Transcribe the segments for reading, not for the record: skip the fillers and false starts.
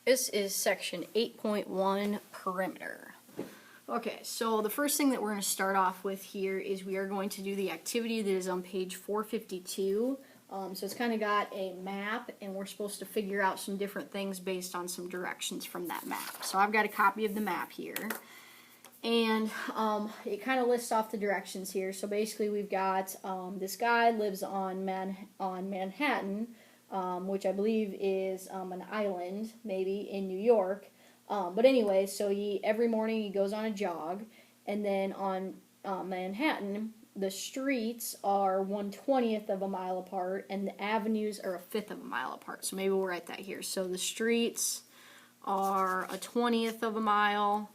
This is section 8.1, perimeter. Okay, so the first thing that we're going to start off with here is we are going to do the activity that is on page 452. So it's kind of got a map, and we're supposed to figure out some different things based on some directions from that map. So I've got a copy of the map here, and it kind of lists off the directions here. So basically we've got this guy lives on Manhattan, which I believe is an island, maybe, in New York. But anyway, so every morning he goes on a jog, and then on Manhattan, the streets are 1/20th of a mile apart, and the avenues are 1/5 of a mile apart. So maybe we'll write that here. So the streets are 1/20th of a mile,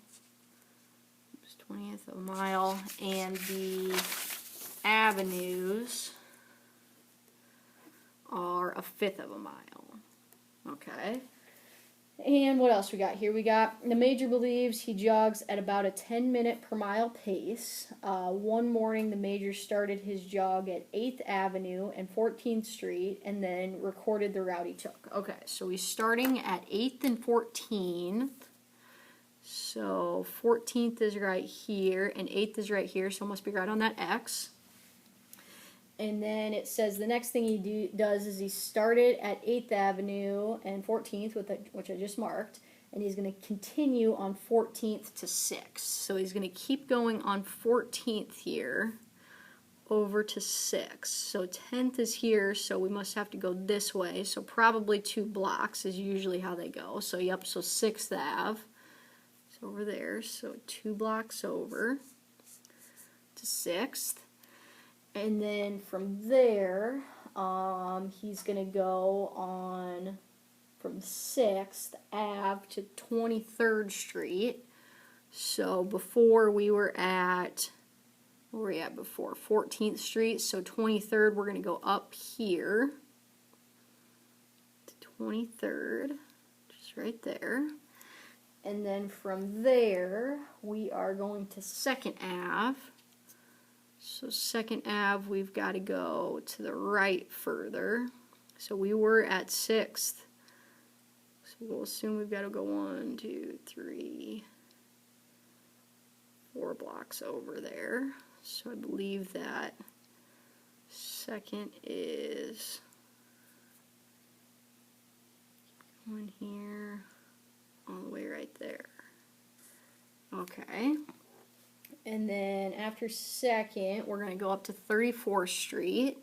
1/20th of a mile, and the avenues are 1/5 of a mile. Okay. And what else we got here? We got the major believes he jogs at about a 10-minute per mile pace. One morning, the major started his jog at 8th Avenue and 14th Street and then recorded the route he took. Okay, so he's starting at 8th and 14th. So 14th is right here and 8th is right here, so it must be right on that X. And then it says the next thing he does is he started at 8th Avenue and 14th, which I just marked, and he's going to continue on 14th to 6th. So he's going to keep going on 14th here over to 6th. So 10th is here, so we must have to go this way. So probably 2 blocks is usually how they go. So yep, so 6th Ave is over there. So 2 blocks over to 6th. And then from there, he's going to go on from 6th Ave to 23rd Street. So before we were at, where were we at before? 14th Street. So 23rd, we're going to go up here to 23rd, just right there. And then from there, we are going to 2nd Ave. So 2nd Ave, we've got to go to the right further. So we were at 6th. So we'll assume we've got to go 1, 2, 3, 4 blocks over there. So I believe that 2nd is going here all the way right there. Okay. And then after 2nd, we're going to go up to 34th Street.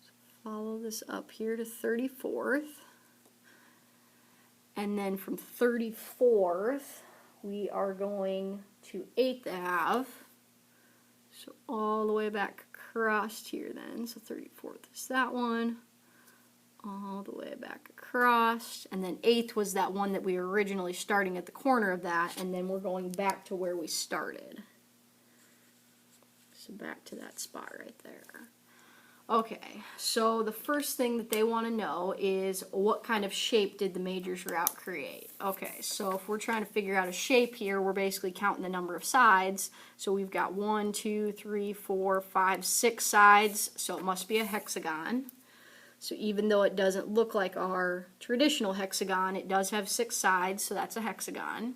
So follow this up here to 34th. And then from 34th, we are going to 8th Ave. So all the way back across here then. So 34th is that one. All the way back across, and then 8th was that one that we were originally starting at the corner of that, and then we're going back to where we started. So back to that spot right there. Okay, so the first thing that they want to know is what kind of shape did the major's route create? Okay, so if we're trying to figure out a shape here, we're basically counting the number of sides. So we've got 1, 2, 3, 4, 5, 6 sides, so it must be a hexagon. So even though it doesn't look like our traditional hexagon, it does have 6 sides, so that's a hexagon.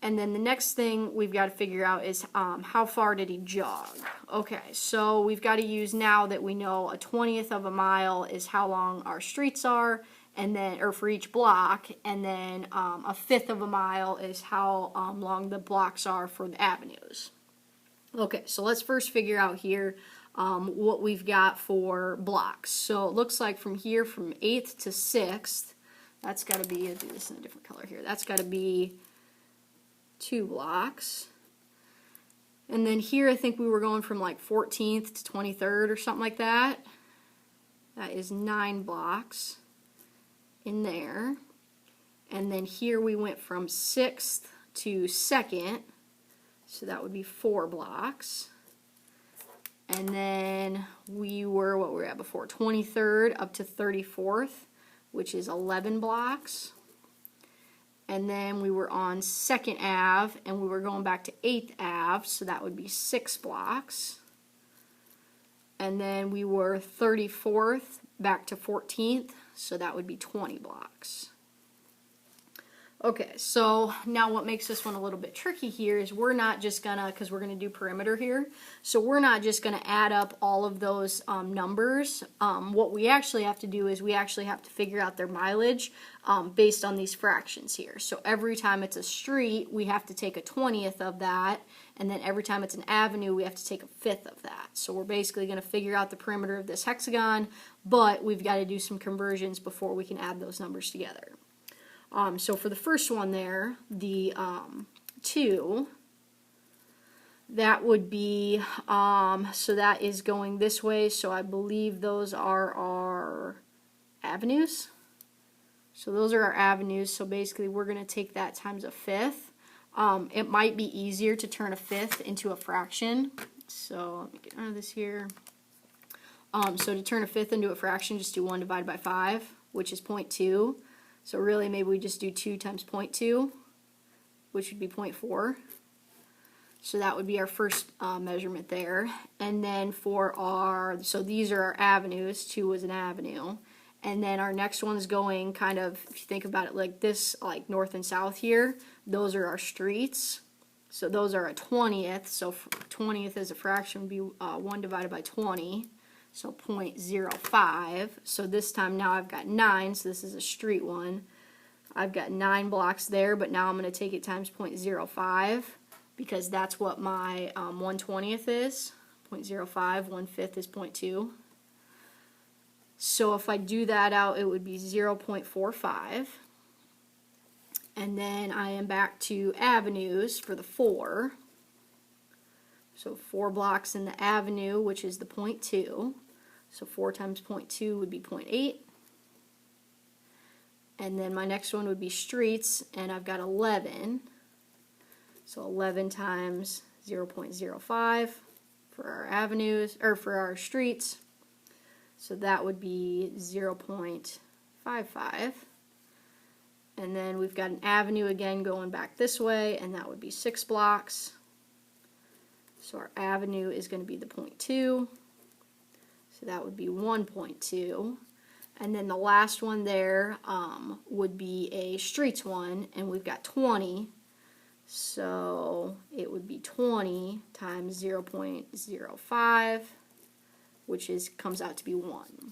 And then the next thing we've got to figure out is how far did he jog? Okay, so we've got to use, now that we know a 1/20th of a mile is how long our streets are, and then, or for each block, and then a 1/5 of a mile is how long the blocks are for the avenues. Okay, so let's first figure out here what we've got for blocks. So it looks like from here, from 8th to 6th, that's got to be, I'll do this in a different color here, that's got to be 2 blocks. And then here I think we were going from like 14th to 23rd or something like that. That is 9 blocks in there. And then here we went from 6th to 2nd, so that would be 4 blocks. And then we were, what were we at before? 23rd up to 34th, which is 11 blocks. And then we were on 2nd Ave, and we were going back to 8th Ave, so that would be 6 blocks. And then we were 34th back to 14th, so that would be 20 blocks. Okay, so now what makes this one a little bit tricky here is we're not just gonna, because we're gonna do perimeter here, so we're not just gonna add up all of those numbers. What we actually have to do is we actually have to figure out their mileage based on these fractions here. So every time it's a street, we have to take a 20th of that, and then every time it's an avenue, we have to take a 5th of that. So we're basically gonna figure out the perimeter of this hexagon, but we've got to do some conversions before we can add those numbers together. So for the first one there, the 2, that would be, so that is going this way, so I believe those are our avenues. So those are our avenues, so basically we're going to take that times a 5th. It might be easier to turn a 5th into a fraction, so let me get out of this here. So to turn a 5th into a fraction, just do 1 divided by 5, which is 0.2. So really maybe we just do 2 times 0.2, which would be 0.4. So that would be our first measurement there. And then for our, so these are our avenues, 2 was an avenue. And then our next one's going kind of, if you think about it like this, like north and south here, those are our streets. So those are a 20th, so 20th as a fraction would be 1 divided by 20. So 0.05. So this time now I've got 9, so this is a street one. I've got 9 blocks there, but now I'm going to take it times 0.05 because that's what my 1/20th is. 0.05, 1/5 is 0.2. So if I do that out, it would be 0.45. And then I am back to avenues for the 4. So 4 blocks in the avenue, which is the 0.2. So 4 times 0.2 would be 0.8. And then my next one would be streets, and I've got 11. So 11 times 0.05 for our avenues, or for our streets. So that would be 0.55. And then we've got an avenue again going back this way, and that would be 6 blocks. So our avenue is going to be the 0.2. So that would be 1.2. And then the last one there would be a streets one, and we've got 20. So it would be 20 times 0.05, which comes out to be 1.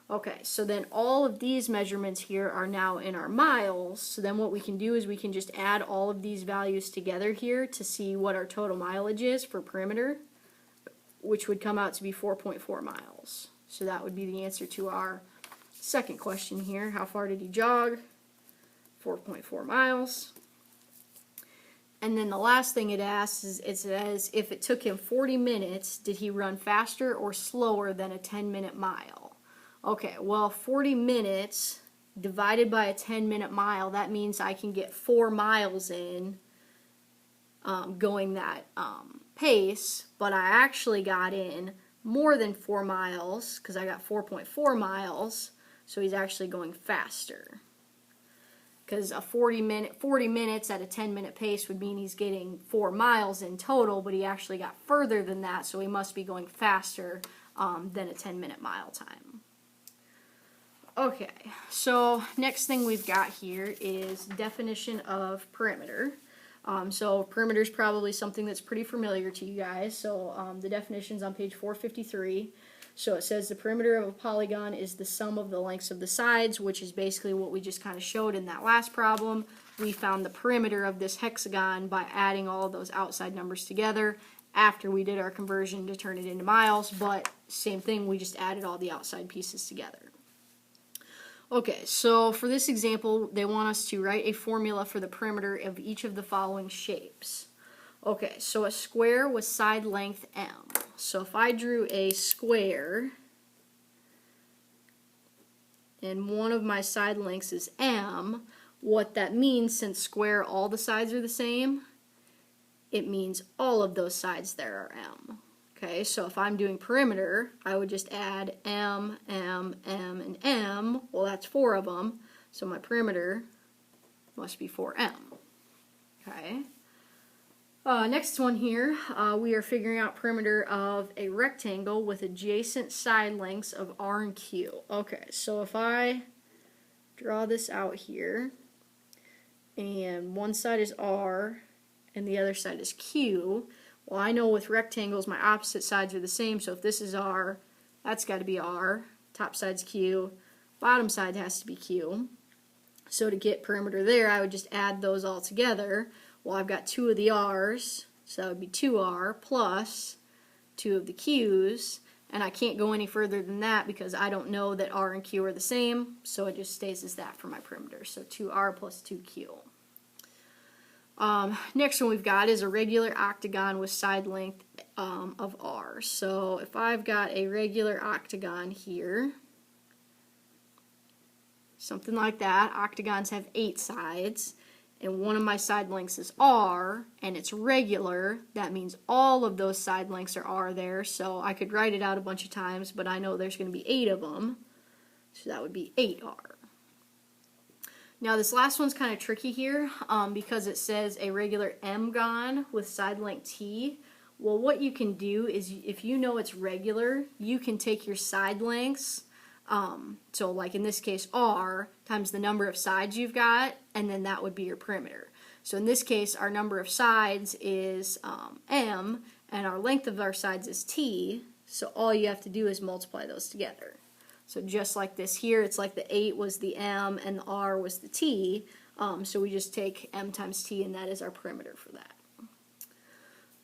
Okay, so then all of these measurements here are now in our miles. So then what we can do is we can just add all of these values together here to see what our total mileage is for perimeter, which would come out to be 4.4 miles. So that would be the answer to our second question here. How far did he jog? 4.4 miles. And then the last thing it asks is, it says, if it took him 40 minutes, did he run faster or slower than a 10-minute mile? Okay, well, 40 minutes divided by a 10-minute mile, that means I can get 4 miles in going that pace, but I actually got in more than 4 miles because I got 4.4 miles, so he's actually going faster. Because a 40 minutes at a 10-minute pace would mean he's getting 4 miles in total, but he actually got further than that, so he must be going faster than a 10-minute mile time. Okay, so next thing we've got here is definition of perimeter. So perimeter is probably something that's pretty familiar to you guys. So the definition's on page 453. So it says the perimeter of a polygon is the sum of the lengths of the sides, which is basically what we just kind of showed in that last problem. We found the perimeter of this hexagon by adding all of those outside numbers together after we did our conversion to turn it into miles, but same thing, we just added all the outside pieces together. Okay, so for this example, they want us to write a formula for the perimeter of each of the following shapes. Okay, so a square with side length m. So if I drew a square, and one of my side lengths is m, what that means, since square all the sides are the same, it means all of those sides there are m. Okay, so if I'm doing perimeter, I would just add m, m, m, and m. Well, that's 4 of them, so my perimeter must be 4m. Okay. Next one here, we are figuring out perimeter of a rectangle with adjacent side lengths of r and q. Okay, so if I draw this out here, and one side is R, and the other side is Q. Well, I know with rectangles, my opposite sides are the same, so if this is R, that's got to be R. Top side's Q. Bottom side has to be Q. So to get perimeter there, I would just add those all together. Well, I've got 2 of the R's, so that would be 2R plus 2 of the Q's. And I can't go any further than that because I don't know that R and Q are the same, so it just stays as that for my perimeter. So 2R plus 2Q. Next one we've got is a regular octagon with side length of R. So if I've got a regular octagon here, something like that, octagons have 8 sides, and one of my side lengths is R, and it's regular, that means all of those side lengths are R there, so I could write it out a bunch of times, but I know there's going to be 8 of them, so that would be 8R. Now this last one's kind of tricky here because it says a regular M-gon with side length T. Well, what you can do is if you know it's regular, you can take your side lengths, so like in this case R times the number of sides you've got, and then that would be your perimeter. So in this case our number of sides is M, and our length of our sides is T, so all you have to do is multiply those together. So just like this here, it's like the 8 was the M and the R was the T. So we just take M times T, and that is our perimeter for that.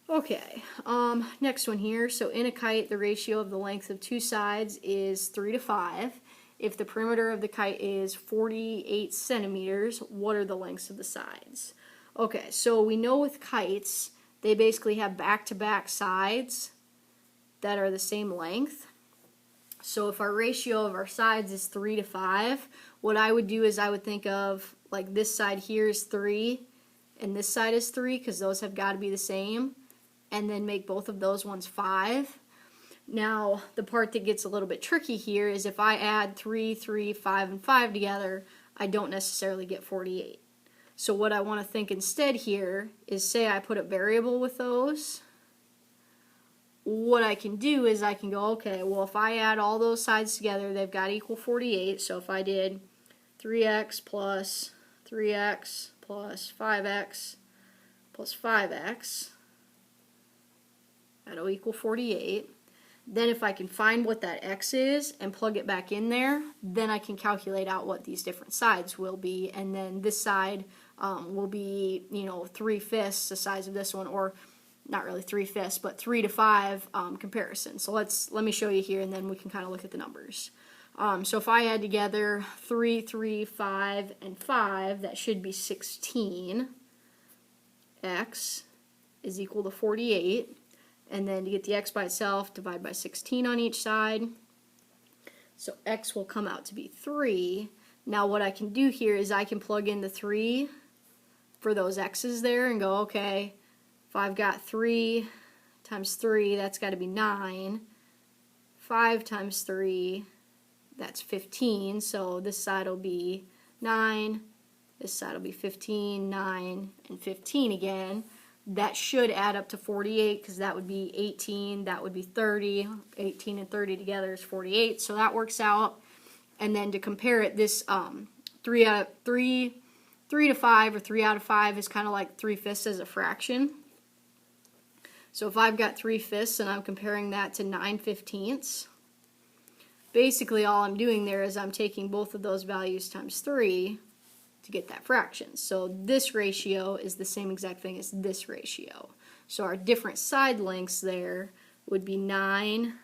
Okay, next one here. So in a kite, the ratio of the length of 2 sides is 3 to 5. If the perimeter of the kite is 48 centimeters, what are the lengths of the sides? Okay, so we know with kites, they basically have back-to-back sides that are the same length. So if our ratio of our sides is 3 to 5, what I would do is I would think of like this side here is 3 and this side is 3 because those have got to be the same, and then make both of those ones 5. Now the part that gets a little bit tricky here is if I add 3, 3, 5, and 5 together, I don't necessarily get 48. So what I want to think instead here is say I put a variable with those. What I can do is I can go, okay, well if I add all those sides together, they've got to equal 48. So if I did 3x plus 3x plus 5x plus 5x, that'll equal 48. Then if I can find what that x is and plug it back in there, then I can calculate out what these different sides will be, and then this side will be, 3/5 the size of this one, or not really 3/5, but 3 to 5 comparison. So let me show you here, and then we can kind of look at the numbers. So if I add together 3, 3, 5, and 5, that should be 16. X is equal to 48. And then to get the x by itself, divide by 16 on each side. So x will come out to be 3. Now what I can do here is I can plug in the 3 for those x's there and go, okay, if I've got 3 times 3, that's got to be 9. 5 times 3, that's 15. So this side will be 9. This side will be 15, 9, and 15 again. That should add up to 48 because that would be 18, that would be 30. 18 and 30 together is 48, so that works out. And then to compare it, this 3 to 5 or 3 out of 5 is kind of like 3/5 as a fraction. So if I've got 3/5 and I'm comparing that to 9/15, basically all I'm doing there is I'm taking both of those values times 3 to get that fraction. So this ratio is the same exact thing as this ratio. So our different side lengths there would be 9,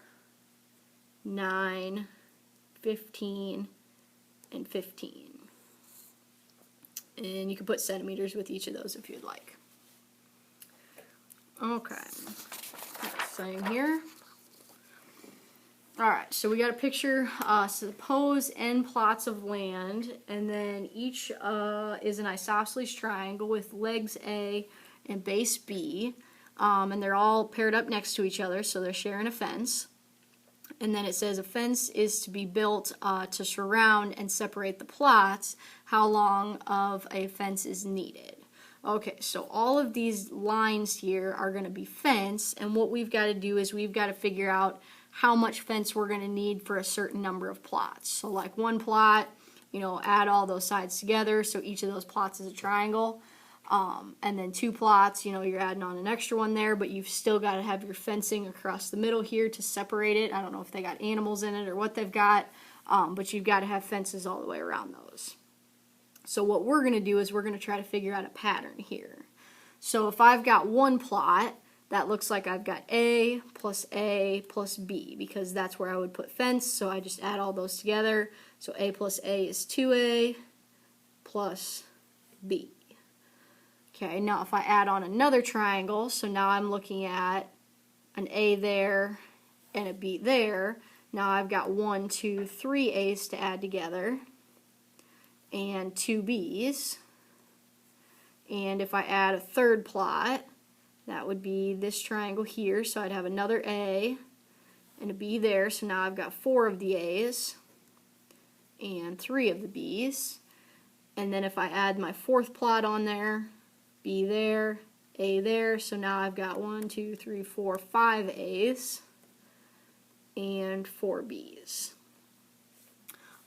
9, 15, and 15. And you can put centimeters with each of those if you'd like. Okay, next thing here. Alright, so we got a picture, suppose n plots of land, and then each is an isosceles triangle with legs A and base B, and they're all paired up next to each other, so they're sharing a fence. And then it says a fence is to be built to surround and separate the plots. How long of a fence is needed? Okay, so all of these lines here are going to be fence, and what we've got to do is we've got to figure out how much fence we're going to need for a certain number of plots. So like one plot add all those sides together, so each of those plots is a triangle. And then 2 plots, you're adding on an extra one there, but you've still got to have your fencing across the middle here to separate it. I don't know if they got animals in it or what they've got, but you've got to have fences all the way around those. So what we're going to do is we're going to try to figure out a pattern here. So if I've got one plot, that looks like I've got A plus B, because that's where I would put fence, so I just add all those together. So A plus A is 2A plus B. Okay, now if I add on another triangle, so now I'm looking at an A there and a B there. Now I've got 1, 2, 3 A's to add together and 2 B's. And if I add a third plot, that would be this triangle here, so I'd have another A and a B there, so now I've got 4 of the A's and 3 of the B's. And then if I add my fourth plot on there, B there, A there, so now I've got 1, 2, 3, 4, 5 A's and 4 B's.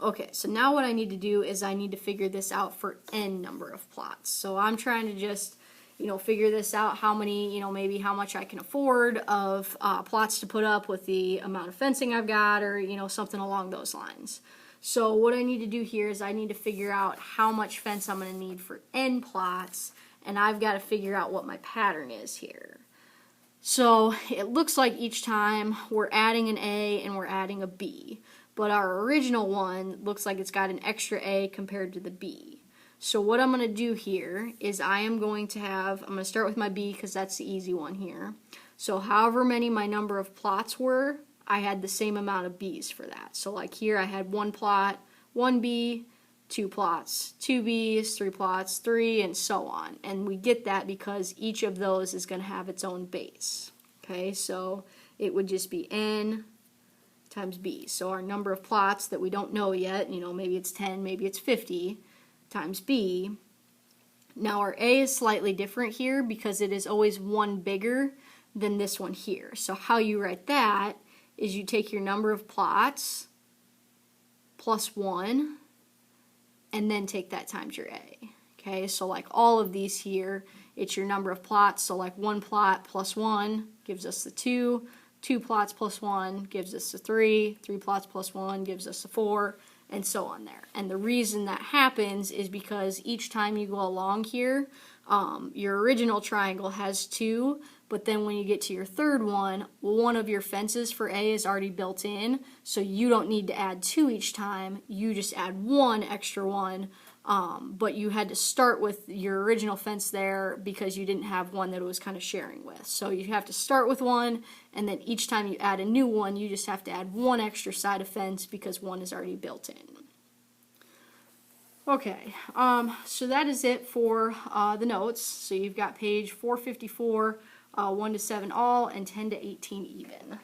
Okay, so now what I need to do is I need to figure this out for n number of plots. So I'm trying to just, figure this out, how many, maybe how much I can afford of plots to put up with the amount of fencing I've got, or, something along those lines. So what I need to do here is I need to figure out how much fence I'm going to need for n plots, and I've got to figure out what my pattern is here. So it looks like each time we're adding an A and we're adding a B, but our original one looks like it's got an extra A compared to the B. So what I'm going to do here is I'm going to start with my B because that's the easy one here. So however many my number of plots were, I had the same amount of B's for that. So like here I had 1 plot, 1 B, 2 plots, 2 B's, 3 plots, 3, and so on. And we get that because each of those is going to have its own base. Okay, so it would just be N times B. So our number of plots that we don't know yet, maybe it's 10, maybe it's 50, times B. Now our A is slightly different here because it is always 1 bigger than this one here. So how you write that is you take your number of plots plus 1, and then take that times your A. Okay, so like all of these here, it's your number of plots. So like 1 plot plus 1 gives us the 2, 2 plots plus 1 gives us the 3, 3 plots plus 1 gives us the 4, and so on there. And the reason that happens is because each time you go along here, your original triangle has 2, but then when you get to your third one of your fences for A is already built in, so you don't need to add 2 each time, you just add 1 extra one, but you had to start with your original fence there because you didn't have one that it was kind of sharing with. So you have to start with 1, and then each time you add a new one, you just have to add 1 extra side of fence because 1 is already built in. Okay, so that is it for the notes. So you've got page 454, 1 to 7 all, and 10 to 18 even.